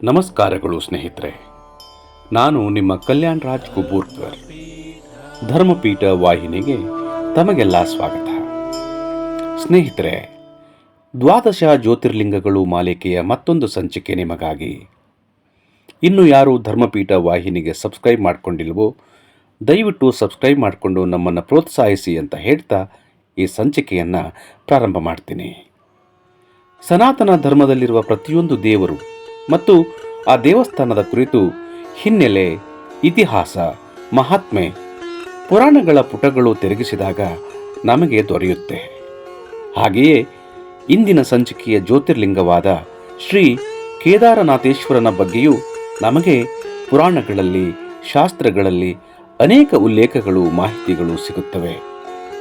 ನಮಸ್ಕಾರಗಳು ಸ್ನೇಹಿತರೆ. ನಾನು ನಿಮ್ಮ ಕಲ್ಯಾಣ್ ರಾಜ್ ಕುಬೂರ್ಕರ್. ಧರ್ಮಪೀಠ ವಾಹಿನಿಗೆ ತಮಗೆಲ್ಲ ಸ್ವಾಗತ. ಸ್ನೇಹಿತರೆ, ದ್ವಾದಶ ಜ್ಯೋತಿರ್ಲಿಂಗಗಳು ಮಾಲಿಕೆಯ ಮತ್ತೊಂದು ಸಂಚಿಕೆ ನಿಮಗಾಗಿ. ಇನ್ನು ಯಾರು ಧರ್ಮಪೀಠ ವಾಹಿನಿಗೆ ಸಬ್ಸ್ಕ್ರೈಬ್ ಮಾಡಿಕೊಂಡಿಲ್ವೋ ದಯವಿಟ್ಟು ಸಬ್ಸ್ಕ್ರೈಬ್ ಮಾಡಿಕೊಂಡು ನಮ್ಮನ್ನು ಪ್ರೋತ್ಸಾಹಿಸಿ ಅಂತ ಹೇಳ್ತಾ ಈ ಸಂಚಿಕೆಯನ್ನು ಪ್ರಾರಂಭ ಮಾಡ್ತೀನಿ. ಸನಾತನ ಧರ್ಮದಲ್ಲಿರುವ ಪ್ರತಿಯೊಂದು ದೇವರು ಮತ್ತು ಆ ದೇವಸ್ಥಾನದ ಕುರಿತು ಹಿನ್ನೆಲೆ, ಇತಿಹಾಸ, ಮಹಾತ್ಮೆ ಪುರಾಣಗಳ ಪುಟಗಳು ತಿರುಗಿಸಿದಾಗ ನಮಗೆ ದೊರೆಯುತ್ತೆ. ಹಾಗೆಯೇ ಇಂದಿನ ಸಂಚಿಕೆಯ ಜ್ಯೋತಿರ್ಲಿಂಗವಾದ ಶ್ರೀ ಕೇದಾರನಾಥೇಶ್ವರನ ಬಗ್ಗೆಯೂ ನಮಗೆ ಪುರಾಣಗಳಲ್ಲಿ, ಶಾಸ್ತ್ರಗಳಲ್ಲಿ ಅನೇಕ ಉಲ್ಲೇಖಗಳು, ಮಾಹಿತಿಗಳು ಸಿಗುತ್ತವೆ.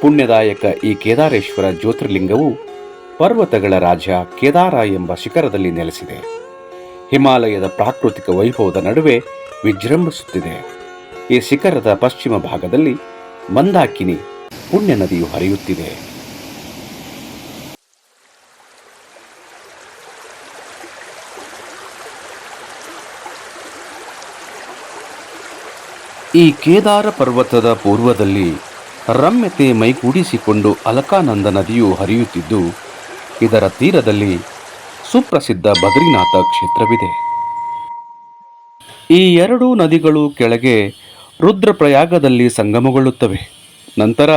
ಪುಣ್ಯದಾಯಕ ಈ ಕೇದಾರೇಶ್ವರ ಜ್ಯೋತಿರ್ಲಿಂಗವು ಪರ್ವತಗಳ ರಾಜ ಕೇದಾರ ಎಂಬ ಶಿಖರದಲ್ಲಿ ನೆಲೆಸಿದೆ. ಹಿಮಾಲಯದ ಪ್ರಾಕೃತಿಕ ವೈಭವದ ನಡುವೆ ವಿಜೃಂಭಿಸುತ್ತಿದೆ. ಈ ಶಿಖರದ ಪಶ್ಚಿಮ ಭಾಗದಲ್ಲಿ ಮಂದಾಕಿನಿ ಪುಣ್ಯ ನದಿಯು ಹರಿಯುತ್ತಿದೆ. ಈ ಕೇದಾರ ಪರ್ವತದ ಪೂರ್ವದಲ್ಲಿ ರಮ್ಯತೆ ಮೈಗೂಡಿಸಿಕೊಂಡು ಅಲಕಾನಂದ ನದಿಯು ಹರಿಯುತ್ತಿದ್ದು, ಇದರ ತೀರದಲ್ಲಿ ಸುಪ್ರಸಿದ್ಧ ಬದ್ರಿನಾಥ ಕ್ಷೇತ್ರವಿದೆ. ಈ ಎರಡೂ ನದಿಗಳು ಕೆಳಗೆ ರುದ್ರಪ್ರಯಾಗದಲ್ಲಿ ಸಂಗಮಗೊಳ್ಳುತ್ತವೆ. ನಂತರ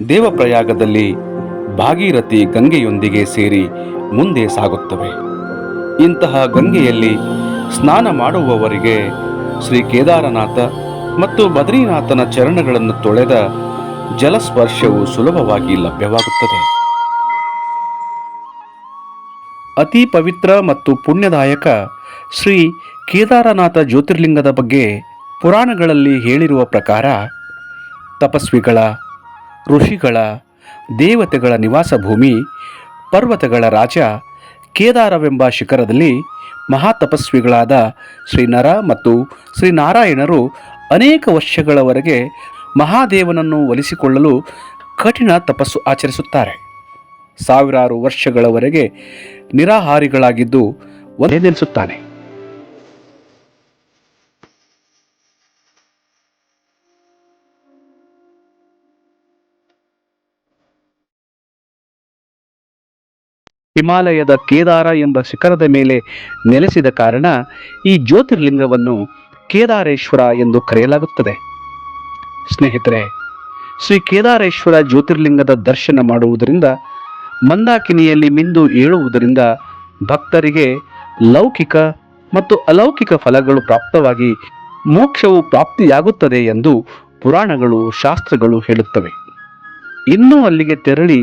ದೇವಪ್ರಯಾಗದಲ್ಲಿ ಭಾಗೀರಥಿ ಗಂಗೆಯೊಂದಿಗೆ ಸೇರಿ ಮುಂದೆ ಸಾಗುತ್ತವೆ. ಇಂತಹ ಗಂಗೆಯಲ್ಲಿ ಸ್ನಾನ ಮಾಡುವವರಿಗೆ ಶ್ರೀ ಕೇದಾರನಾಥ ಮತ್ತು ಬದ್ರಿನಾಥನ ಚರಣಗಳನ್ನು ತೊಳೆದ ಜಲಸ್ಪರ್ಶವು ಸುಲಭವಾಗಿ ಲಭ್ಯವಾಗುತ್ತದೆ. ಅತಿ ಪವಿತ್ರ ಮತ್ತು ಪುಣ್ಯದಾಯಕ ಶ್ರೀ ಕೇದಾರನಾಥ ಜ್ಯೋತಿರ್ಲಿಂಗದ ಬಗ್ಗೆ ಪುರಾಣಗಳಲ್ಲಿ ಹೇಳಿರುವ ಪ್ರಕಾರ, ತಪಸ್ವಿಗಳ, ಋಷಿಗಳ, ದೇವತೆಗಳ ನಿವಾಸ ಭೂಮಿ, ಪರ್ವತಗಳ ರಾಜ ಕೇದಾರವೆಂಬ ಶಿಖರದಲ್ಲಿ ಮಹಾತಪಸ್ವಿಗಳಾದ ಶ್ರೀ ನರ ಮತ್ತು ಶ್ರೀ ನಾರಾಯಣರು ಅನೇಕ ವರ್ಷಗಳವರೆಗೆ ಮಹಾದೇವನನ್ನು ಒಲಿಸಿಕೊಳ್ಳಲು ಕಠಿಣ ತಪಸ್ಸು ಆಚರಿಸುತ್ತಾರೆ. ಸಾವಿರಾರು ವರ್ಷಗಳವರೆಗೆ ನಿರಾಹಾರಿಗಳಾಗಿದ್ದು ಒಂದೇ ನಿಲ್ಲಿಸುತ್ತಾನೆ. ಹಿಮಾಲಯದ ಕೇದಾರ ಎಂಬ ಶಿಖರದ ಮೇಲೆ ನೆಲೆಸಿದ ಕಾರಣ ಈ ಜ್ಯೋತಿರ್ಲಿಂಗವನ್ನು ಕೇದಾರೇಶ್ವರ ಎಂದು ಕರೆಯಲಾಗುತ್ತದೆ. ಸ್ನೇಹಿತರೆ, ಶ್ರೀ ಕೇದಾರೇಶ್ವರ ಜ್ಯೋತಿರ್ಲಿಂಗದ ದರ್ಶನ ಮಾಡುವುದರಿಂದ, ಮಂದಾಕಿನಿಯಲ್ಲಿ ಮಿಂದು ಏಳುವುದರಿಂದ ಭಕ್ತರಿಗೆ ಲೌಕಿಕ ಮತ್ತು ಅಲೌಕಿಕ ಫಲಗಳು ಪ್ರಾಪ್ತವಾಗಿ ಮೋಕ್ಷವು ಪ್ರಾಪ್ತಿಯಾಗುತ್ತದೆ ಎಂದು ಪುರಾಣಗಳು, ಶಾಸ್ತ್ರಗಳು ಹೇಳುತ್ತವೆ. ಇನ್ನೂ ಅಲ್ಲಿಗೆ ತೆರಳಿ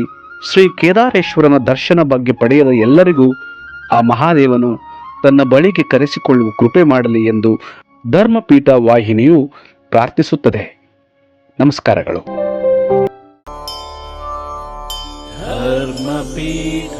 ಶ್ರೀ ಕೇದಾರೇಶ್ವರನ ದರ್ಶನ ಭಾಗ್ಯ ಪಡೆಯದ ಎಲ್ಲರಿಗೂ ಆ ಮಹಾದೇವನು ತನ್ನ ಬಳಿಗೆ ಕರೆಸಿಕೊಳ್ಳುವ ಕೃಪೆ ಮಾಡಲಿ ಎಂದು ಧರ್ಮಪೀಠ ವಾಹಿನಿಯು ಪ್ರಾರ್ಥಿಸುತ್ತದೆ. ನಮಸ್ಕಾರಗಳು. ಧರ್ಮಪೀಠ.